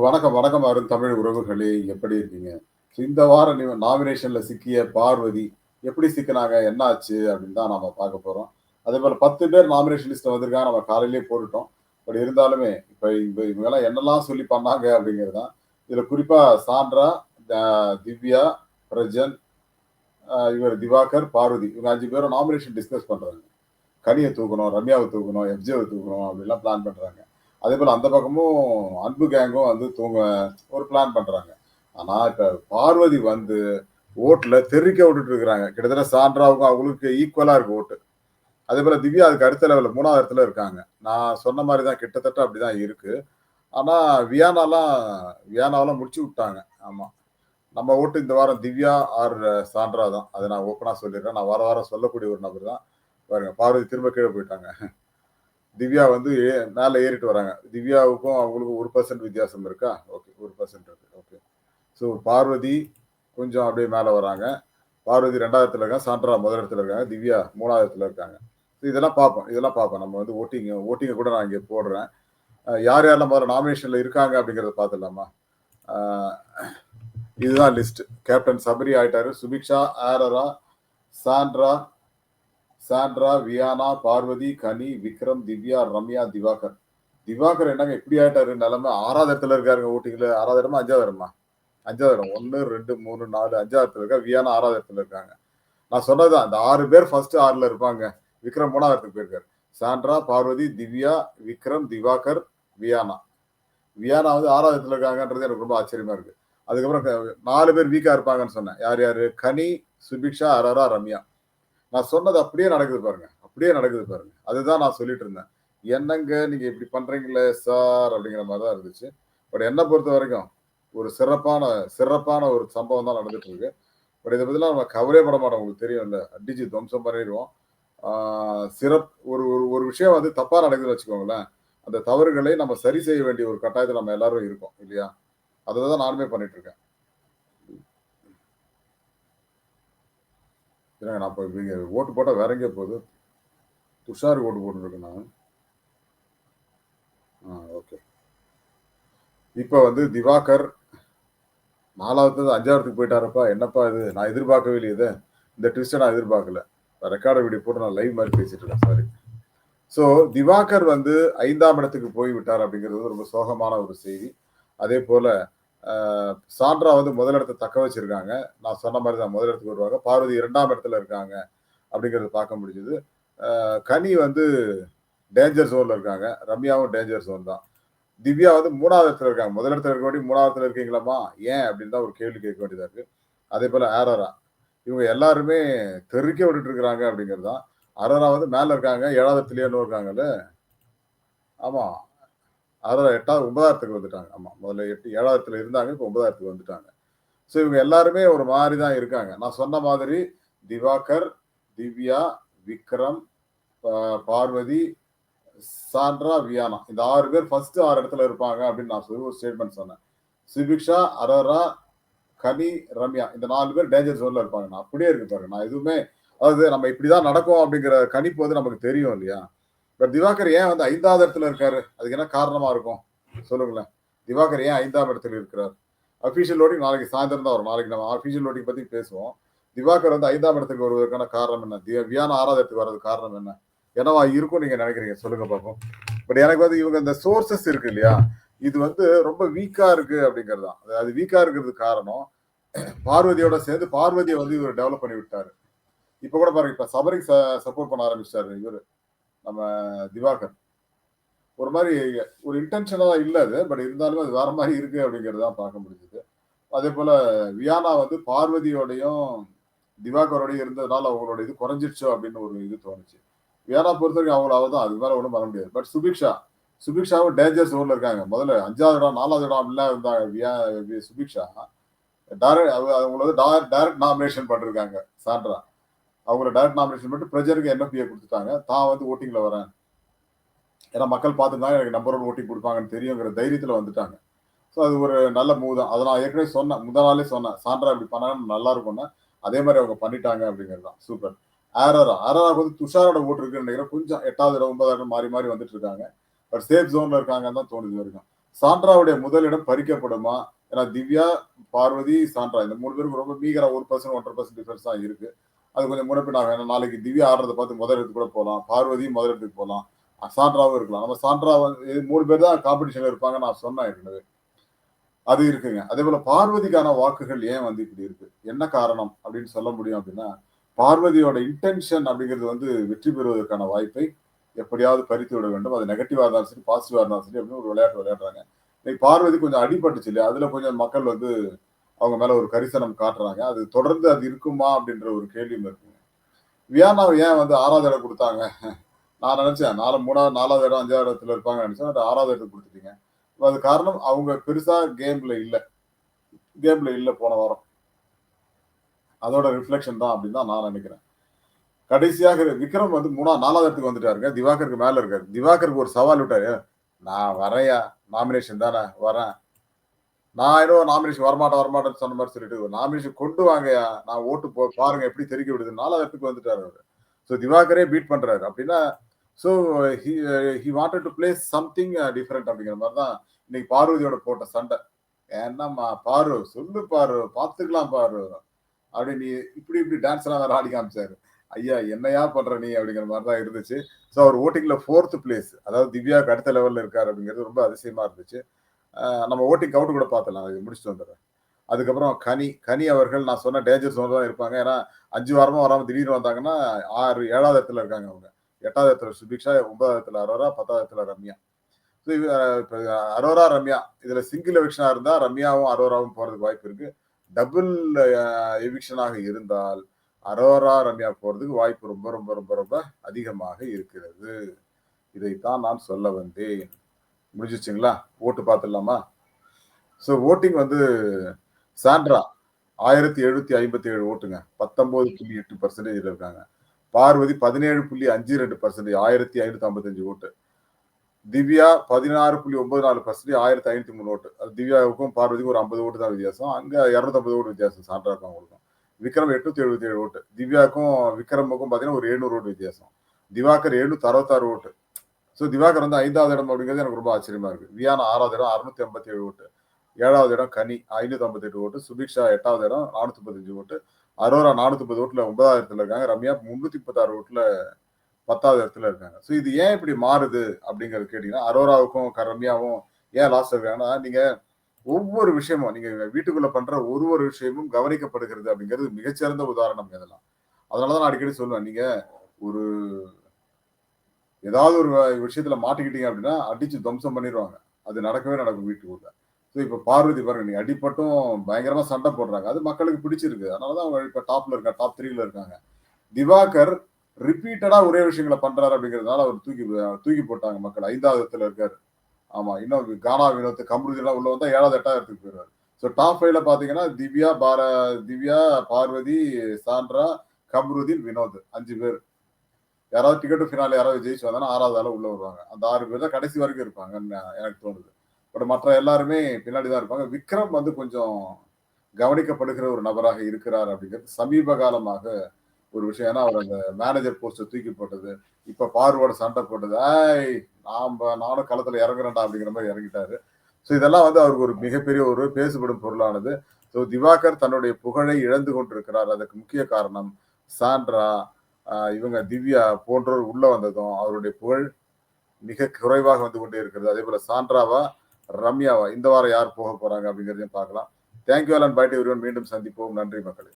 வணக்கம், வணக்கம் அருண் தமிழ் உறவுகளே! எப்படி இருக்கீங்க? இந்த வாரம் நாமினேஷன்ல சிக்கிய பார்வதி எப்படி சிக்குனாங்க? என்ன ஆச்சு? அப்படின்னு தான் நாம பார்க்க போறோம். அதேபோல 10 பேர் நாமினேஷன் லிஸ்ட்ல வந்திருக்காங்க. நம்ம காலையிலேயே போட்டுட்டோம். பட் இருந்தாலுமே, இப்ப இவங்கலாம் என்னலாம் சொல்லி பண்ணாங்க அப்படிங்கிறது தான். இதுல குறிப்பா சாண்ட்ரா, த திவ்யா, பிரஜன், இவர் திவாகர், பார்வதி இவங்க 5 பேரும் நாமினேஷன் டிஸ்கஸ் பண்றாங்க. கனிய தூக்கணும், ரம்யாவ தூக்கணும், எஃப்ஜேவ தூக்கணும் அப்படிலாம் பிளான் பண்றாங்க. அதேபோல அந்த பக்கமும் அன்பு கேங்கும் வந்து ஒரு பிளான் பண்றாங்க. ஆனா, இப்ப பார்வதி வந்து ஓட்ல தெறிக்க விட்டுட்டு இருக்கிறாங்க. கிட்டத்தட்ட சாண்ட்ராவுக்கும் அவங்களுக்கு ஈக்குவலா இருக்கு ஓட்டு. அதேபோல திவ்யா அதுக்கு அடுத்த லெவல்ல 3வது இடத்துல இருக்காங்க. நான் சொன்ன மாரி தான் கிட்டத்தட்ட அப்படிதான் இருக்கு. ஆனா, வியானாவெல்லாம் முடிச்சு விட்டாங்க. ஆமா. நம்ம ஓட்டு இந்த வாரம் திவ்யா ஆர் சாண்ட்ரா தான். அத நான் ஓப்பனா சொல்லிடுறேன். நான் வாரம் வாரம் சொல்லக்கூடிய ஒரு நபர் தான். பாருங்க பார்வதி திரும்ப கீழ போயிட்டாங்க. திவ்யா வந்து மேல ஏறிட்டு வராங்க. திவ்யாவுக்கும் அவங்களுக்கும் 1% வித்தியாசம் இருக்கா? ஓகே. 1% இருக்கு. ஓகே. ஸோ பார்வதி கொஞ்சம் அப்படியே மேல வராங்க. பார்வதி 2வது இடத்துல இருக்காங்க. சாண்ட்ரா முதல் இடத்துல இருக்காங்க. திவ்யா 3வது இடத்துல இருக்காங்க. இதெல்லாம் பார்ப்போம். இதெல்லாம் பார்ப்போம். நம்ம வந்து ஓட்டிங்க கூட நான் இங்க போடுறேன். யார் யாரெல்லாம் முதல்ல நாமினேஷன்ல இருக்காங்க அப்படிங்கிறத பார்த்துடலாமா? அ இதுதான் லிஸ்ட். கேப்டன் சபரி ஆயிட்டாரு. சுபிக்ஷா, ஆரரா, சாண்ட்ரா, வியானா, பார்வதி, கனி, விக்ரம், திவ்யா, ரம்யா, திவாகர். திவாகர் என்னங்க இப்படி ஆயிட்டாரு நிலைமை? 6வது இடத்துல இருக்காருங்க ஓட்டிங்ல. 6வது இடமா 5வது இடமா? 5வது இடம். 1, 2, 3, 4, 5வது இடத்துல இருக்கா. வியானா 6வது இடத்துல இருக்காங்க. நான் சொன்னதுதான். இந்த 6 பேர் ஃபர்ஸ்ட் 6ல இருப்பாங்க. விக்ரம் 3வது இடத்துக்கு போயிருக்காரு. சாண்ட்ரா, பார்வதி, திவ்யா, விக்ரம், திவாகர், வியானா. வியானா வந்து 6வது இடத்துல இருக்காங்கன்றது எனக்கு ரொம்ப ஆச்சரியமா இருக்கு. அதுக்கப்புறம் 4 பேர் வீக்கா இருப்பாங்கன்னு சொன்னேன். யார் யாரு? கனி, சுபிக்ஷா, அரரா, ரம்யா. நான் சொன்னது அப்படியே நடக்குது பாருங்க. அப்படியே நடக்குது பாருங்க. அதுதான் நான் சொல்லிட்டு இருந்தேன். என்னங்க நீங்க இப்படி பண்றீங்களே சார் அப்படிங்கிற மாரி தான் இருந்துச்சு. பட் என்ன பொறுத்தவரைக்கும் ஒரு சிறப்பான ஒரு சம்பவம் தான் நடந்துட்டு இருக்கு. பட் இத பத்திலாம் நம்ம கவலையே பட மாட்டோம். உங்களுக்கு தெரியும்ல. அடிச்சு துவம்சம் பண்ணிருவோம். ஆ ஒரு ஒரு ஒரு விஷயம் வந்து தப்பா நடக்குதுன்னு வச்சுக்கோங்களேன். அந்த தவறுகளை நம்ம சரி செய்ய வேண்டிய ஒரு கட்டாயத்துல நம்ம எல்லாரும் இருக்கோம். இல்லையா? அத தான் நானுமே பண்ணிட்டு இருக்கேன். ஏன்னா நான் இப்ப நீங்க ஓட்டு போட்டா வேற எங்கேயோ போகுது. துஷாருக்கு ஓட்டு போட்டுருக்கேன் நான். ஓகே. இப்ப வந்து திவாகர் 4வது 5வது போயிட்டாரப்பா. என்னப்பா இது? நான் எதிர்பார்க்கவே இல்லையே இத. இந்த ட்விஸ்ட்ட நான் எதிர்பார்க்கல. ரெக்கார்ட் வீடியோ போட்டு நான் லைவ் மாரி பேசிட்டு இருக்கேன். சாரி. ஸோ திவாகர் வந்து 5ஆம் இடத்துக்கு போய் விட்டார் அப்படிங்கிறது ரொம்ப சோகமான ஒரு செய்தி. அதேபோல அ சாண்ட்ரா வந்து முதல் இடத்த தக்க வச்சிருக்காங்க. நான் சொன்ன மாரி தான் முதல் இடத்துக்கு வருவாங்க. பார்வதி 2ஆம் இடத்துல இருக்காங்க அப்படிங்கிறத பார்க்க முடிஞ்சது. கனி வந்து டேஞ்சர் ஜோன்ல இருக்காங்க. ரம்யாவும் டேஞ்சர் ஜோன் தான். திவ்யா வந்து 3வது இடத்துல இருக்காங்க. முதல் இடத்துல இருக்க வேண்டிய 3வது இடத்துல இருக்கீங்களாம்மா? ஏன்? அப்படின்னு தான் ஒரு கேள்வி கேட்க வேண்டியதா இருக்கு. அதேபோல ஆரோரா. இவங்க எல்லாருமே தெறிக்க விட்டுட்டு இருக்கிறாங்க அப்படிங்கிறது தான். அரோரா வந்து மேல இருக்காங்க. 7வது இடத்துலயே இன்னும் இருக்காங்கல்ல. ஆமா. அரோரா 8வது 9வது வந்துட்டாங்க. ஆமா. முதல்ல 7வது இடத்துல இருந்தாங்க. இப்ப 9வது வந்துட்டாங்க. ஸோ இவங்க எல்லாருமே ஒரு மாரி தான் இருக்காங்க. நான் சொன்ன மாதிரி திவாகர், திவ்யா, விக்ரம், பார்வதி, சாண்ட்ரா, வியானா. இந்த 6 பேர் ஃபர்ஸ்ட் 6 இடத்துல இருப்பாங்க அப்படின்னு நான் சொல்லி ஒரு ஸ்டேட்மெண்ட் சொன்னேன். சுபிக்ஷா, அரோரா, கனி, ரம்யா. இந்த 4 பேர் டேஞ்சர் ஜோன்ல இருப்பாங்க. நான் அப்படியே இருக்கு பாருங்க. நான் எதுவுமே அதாவது நம்ம இப்படிதான் நடக்கும் அப்படிங்கிற கணிப்பு வந்து நமக்கு தெரியும் இல்லையா? பட் திவாகர் ஏன் வந்து 5வது இடத்துல இருக்காரு? அதுக்கு என்ன காரணமா இருக்கும்? சொல்லுங்களேன். திவாகர் ஏன் 5ஆம் இடத்துல இருக்கிறார்? அபிஷியல் வோட்டிங் நாளைக்கு சாயந்தரம் தான் வரும். நாளைக்கு நம்ம அபிஷியல் வோட்டிங் பத்தி பேசுவோம். திவாகர் வந்து 5ஆம் இடத்துக்கு வருவதற்கான காரணம் என்ன? வியானா 6வது இடத்துக்கு வர்றதுக்கு காரணம் என்ன? என்னவா இருக்கும்னு நீங்க நினைக்கிறீங்க? சொல்லுங்க பார்ப்போம். பட் எனக்கு வந்து இவங்க இந்த சோர்சஸ் இருக்கு இல்லையா? இது வந்து ரொம்ப வீக்கா இருக்கு அப்படிங்கிறது தான். அது வீக்கா இருக்கிறதுக்கு காரணம் பார்வதியோட சேர்ந்து பார்வதியை வந்து இவர் டெவலப் பண்ணி விட்டாரு. இப்ப கூட பாருங்க, இப்ப சபரிக்கு சப்போர்ட் பண்ண ஆரம்பிச்சிட்டாரு இவரு நம்ம திவாகர். ஒரு மாதிரி ஒரு இன்டென்ஷனலா இல்ல அது. பட் இருந்தாலும் அது வேற மாதிரி இருக்கு அப்படிங்கிறது தான் பார்க்க முடிஞ்சது. அதே போல வியானா வந்து பார்வதியோடையும் திவாகரோடையும் இருந்ததுனால அவங்களோட இது குறைஞ்சிருச்சோ அப்படின்னு ஒரு இது தோணுச்சு. வியானா பொறுத்தவரைக்கும் அவங்கள அவதான் அதுக்கு மேல ஒன்றும் பண்ண முடியாது. பட் சுபிக்ஷாவும் டேஞ்சர் ஜோன்ல இருக்காங்க. முதல்ல 5வது இடம் 4வது இடம் அப்படிலாம் இருந்தாங்க சுபிக்ஷா. அவங்கள வந்து டைரக்ட் நாமினேஷன் பண்ணிருக்காங்க சாண்ட்ரா. அவங்கள டைரக்ட் நாமினேஷன் பண்ணிட்டு பிரஜருக்கு என்எஃப்பியை கொடுத்துட்டாங்க. தான் வந்து ஓட்டிங்ல வரேன். ஏன்னா மக்கள் பார்த்துருந்தாங்க எனக்கு நம்பர் 1 ஓட்டிங் கொடுப்பாங்கன்னு தெரியுங்கிற தைரியத்துல வந்துட்டாங்க. ஸோ அது ஒரு நல்ல மூவ் தான். அதை நான் ஏற்கனவே சொன்னேன். முதல் நாளே சொன்னேன். சாண்ட்ரா இப்படி பண்ணாங்கன்னா நல்லா இருக்கும்னா அதே மாதிரி அவங்க பண்ணிட்டாங்க அப்படிங்கிறது தான். சூப்பர். ஆரோராக்கு வந்து துஷாரோட ஓட்டு இருக்குன்னு நினைக்கிறேன். கொஞ்சம் 8வது இடம் 9வது இடம் மாறி மாறி வந்துட்டு இருக்காங்க. பட் சேஃப் ஜோன்ல இருக்காங்கன்னு தான் தோணுது வரைக்கும். சாண்ட்ராவுடைய முதலிடம் பறிக்கப்படுமா? ஏன்னா திவ்யா, பார்வதி, சாண்ட்ரா இந்த 3 பேருக்கு ரொம்ப மீகரா 1% 1.5% டிஃபரன்ஸ் தான் இருக்கு. அது கொஞ்சம் முன்னபின்ன ஆகும். ஏன்னா நாளைக்கு திவ்யா ஆடுறத பார்த்து முதல் இடத்துக்கு கூட போலாம். பார்வதியும் முதல் இடத்துக்கு போலாம். சாண்ட்ராவும் இருக்கலாம். நம்ம சாண்ட்ரா வந்து 3 பேர் தான் காம்படிஷன்ல இருப்பாங்க நான் சொன்னேன் ஏற்கனவே. அது இருக்குங்க. அதேபோல பார்வதிக்கான வாக்குகள் ஏன் வந்து இப்படி இருக்கு? என்ன காரணம் அப்படின்னு சொல்ல முடியும் அப்படின்னா, பார்வதியோட இன்டென்ஷன் அப்படிங்கிறது வந்து வெற்றி பெறுவதற்கான வாய்ப்பை எப்படியாவது பறித்து விட வேண்டும். அது நெகட்டிவா இருந்தாலும் சரி, பாசிட்டிவா இருந்தாலும் சரி அப்படின்னு ஒரு விளையாட்டு விளையாடுறாங்க. இன்னைக்கு பார்வதி கொஞ்சம் அடிபட்டுச்சு இல்லையா? அதுல கொஞ்சம் மக்கள் வந்து அவங்க மேல ஒரு கரிசனம் காட்டுறாங்க. அது தொடர்ந்து அது இருக்குமா அப்படின்ற ஒரு கேள்வியும் இருக்குங்க. வியானாவ ஏன் வந்து 6வது இடம் குடுத்தாங்க? நான் நினைச்சேன் 3வது, 4வது இடம், 5வது இடத்துல இருப்பாங்கன்னு நினைச்சேன். அது 6வது இடத்துக்கு குடுத்துட்டீங்க. அது காரணம் அவங்க பெருசா கேம்ல இல்ல போன வாரம். அதோட ரிஃப்ளெக்ஷன் தான் அப்படின்னு தான் நான் நினைக்கிறேன். கடைசியாக விக்ரம் வந்து 4வது இடத்துக்கு வந்துட்டாருங்க. திவாகருக்கு மேல இருக்காரு. திவாகருக்கு ஒரு சவால் விட்டாரு. நான் வரேன்யா. நாமினேஷன் தானே வரேன். நான் ஏதோ நாமினேஷன் வரமாட்டேன்னு சொன்ன மாதிரி சொல்லிட்டு நாமினேஷன் கொண்டு வாங்கயா. நான் ஓட்டு பாருங்க எப்படி தெறிக்க விடுது. 4வது இடத்துக்கு வந்துட்டாரு அவரு. ஸோ திவாகரே பீட் பண்றாரு. அப்படின்னா so he he wanted to play something different அப்படிங்கிற மாதிரி தான் இன்னைக்கு பார்வதியோட போட்ட சண்டை. என்னம்மா பாரு சொல்லு பாரு பார்த்துக்கலாம் பாரு அப்படி நீ இப்படி இப்படி டான்ஸ் எல்லாம் வேற ஆடி காமிச்சாரு. ஐயா என்னையா பண்ற நீ அப்படிங்கிற மாதிரி தான் இருந்துச்சு. ஸோ அவர் ஓட்டிங்ல 4th பிளேஸ் அதாவது திவ்யாவுக்கு அடுத்த லெவல்ல இருக்காரு அப்படிங்கிறது ரொம்ப அதிசயமா இருந்துச்சு. நம்ம ஓட்டிங் கவுண்ட் கூட பார்த்தலாம். அது முடிச்சுட்டு வந்துடுறேன். அதுக்கப்புறம் கனி அவர்கள் நான் சொன்ன டேஞ்சர் ஜோன் தான் இருப்பாங்க. ஏன்னா 5 வாரமா வராம திடீர்னு வந்தாங்கன்னா 7வது இடத்துல இருக்காங்க அவங்க. 8வது இடத்துல சுபிக்ஷா, 9வது இடத்துல அரோரா, 10வது இடத்துல ரம்யா. இப்ப அரோரா, ரம்யா இதுல சிங்கிள் எவிக்ஷனா இருந்தா ரம்யாவும் அரோராவும் போறதுக்கு வாய்ப்பு இருக்கு. டபுள் எவிக்ஷனாக இருந்தால் அரோரா, ரம்யா போறதுக்கு வாய்ப்பு ரொம்ப ரொம்ப ரொம்ப ரொம்ப அதிகமாக இருக்கிறது. இதைத்தான் நான் சொல்ல வந்தேன். முடிஞ்சிச்சுங்களா? ஓட்டு பார்த்துடலாமா? ஸோ ஓட்டிங் வந்து சாண்ட்ரா 1757 ஓட்டுங்க. 19.8% இருக்காங்க. பார்வதி 17.52% 1555 ஓட்டு. திவ்யா 16.94% 1503 ஓட்டு. அது திவ்யாவுக்கும் பார்வதிக்கும் ஒரு 50 ஓட்டு தான் வித்தியாசம். அங்க 250 ஓட்டு வித்தியாசம் சாண்ட்ராக்கும் அவங்களுக்கும். விக்ரம் 877 ஓட்டு. திவ்யாவுக்கும் விக்ரமுக்கும் பார்த்தீங்கன்னா ஒரு 700 ஓட்டு வித்தியாசம். திவாகர் 766 ஓட்டு. ஸோ திவாகர் வந்து 5வது இடம் அப்படிங்கிறது எனக்கு ரொம்ப ஆச்சரியமா இருக்கு. வியானா 6வது இடம் 687 ஓட்டு. 7வது இடம் கனி 558 ஓட்டு. சுபிக்ஷா 8வது இடம் 435 ஓட்டு. அரோரா 430 ஓட்டுல 9வது இடத்துல இருக்காங்க. ரம்யா 336 ஓட்டுல 10வது இடத்துல இருக்காங்க. ஸோ இது ஏன் இப்படி மாறுது அப்படிங்கிறது கேட்டீங்கன்னா, அரோராவுக்கும் ரம்யாவும் ஏன் லாஸ்ட் இருக்காங்கன்னா, நீங்க ஒவ்வொரு விஷயமும் நீங்க வீட்டுக்குள்ள பண்ற ஒரு விஷயமும் கவனிக்கப்படுகிறது அப்படிங்கிறது மிகச்சிறந்த உதாரணம் இதெல்லாம். அதனாலதான் நான் அடிக்கடி சொல்லுவேன். நீங்க ஒரு ஏதாவது ஒரு விஷயத்துல மாட்டிக்கிட்டீங்க அப்படின்னா அடிச்சு துவம்சம் பண்ணிடுவாங்க. அது நடக்கவே நடக்கும் வீட்டுக்குள்ள. ஸோ இப்ப பார்வதி பாருங்க நீ அடிப்பட்டும் பயங்கரமா சண்டை போடுறாங்க. அது மக்களுக்கு பிடிச்சிருக்கு. அதனாலதான் அவங்க இப்ப டாப்ல இருக்காங்க. டாப் 3ல இருக்காங்க. திவாகர் ரிப்பீட்டடா ஒரே விஷயங்களை பண்றாரு அப்படிங்கிறதுனால அவர் தூக்கி போட்டாங்க மக்கள். 5வது இடத்துல இருக்காரு. ஆமா. இன்னும் கானா வினோத், கம்ருதீன் எல்லாம் உள்ள வந்தா 7வது, 8வது இடத்துக்கு போயிருவாரு. ஸோ டாப் 5ல பாத்தீங்கன்னா திவ்யா, பார்வதி, சாண்ட்ரா, கம்ருதீன், வினோத் 5 பேர். யாராவது டிக்கெட் ஃபினால யாராவது ஜெயிச்சு வந்தாங்கன்னா 6வது ஆளா உள்ள வருவாங்க. அந்த 6 பேர் தான் கடைசி வரைக்கும் இருப்பாங்கன்னு எனக்கு தோணுது. பட் மற்ற எல்லாருமே பின்னாடி தான் இருப்பாங்க. விக்ரம் வந்து கொஞ்சம் கவனிக்கப்படுகிற ஒரு நபராக இருக்கிறார் அப்படிங்கிறது சமீப காலமாக ஒரு விஷயம். ஏன்னா அவர் அந்த மேனேஜர் போஸ்ட தூக்கி போட்டது. இப்ப பார்வோட சண்டை போட்டது. ஏய் நானும் களத்துல இறங்குறேன்டா அப்படிங்கிற மாதிரி இறங்கிட்டாரு. ஸோ இதெல்லாம் வந்து அவருக்கு ஒரு மிகப்பெரிய ஒரு பேசுபடும் பொருளானது. ஸோ திவாகர் தன்னுடைய புகழை இழந்து கொண்டிருக்கிறார். அதுக்கு முக்கிய காரணம் சாண்ட்ரா, இவங்க திவ்யா போன்றோர் உள்ள வந்ததும் அவருடைய புகழ் மிக குறைவாக வந்து கொண்டே இருக்கிறது. அதே போல சாண்ட்ராவா, ரம்யாவா இந்த வாரம் யார் போக போறாங்க அப்படிங்கிறதையும் பார்க்கலாம். Thank you all and bye to everyone. மீண்டும் சந்திப்போம். நன்றி மக்களே.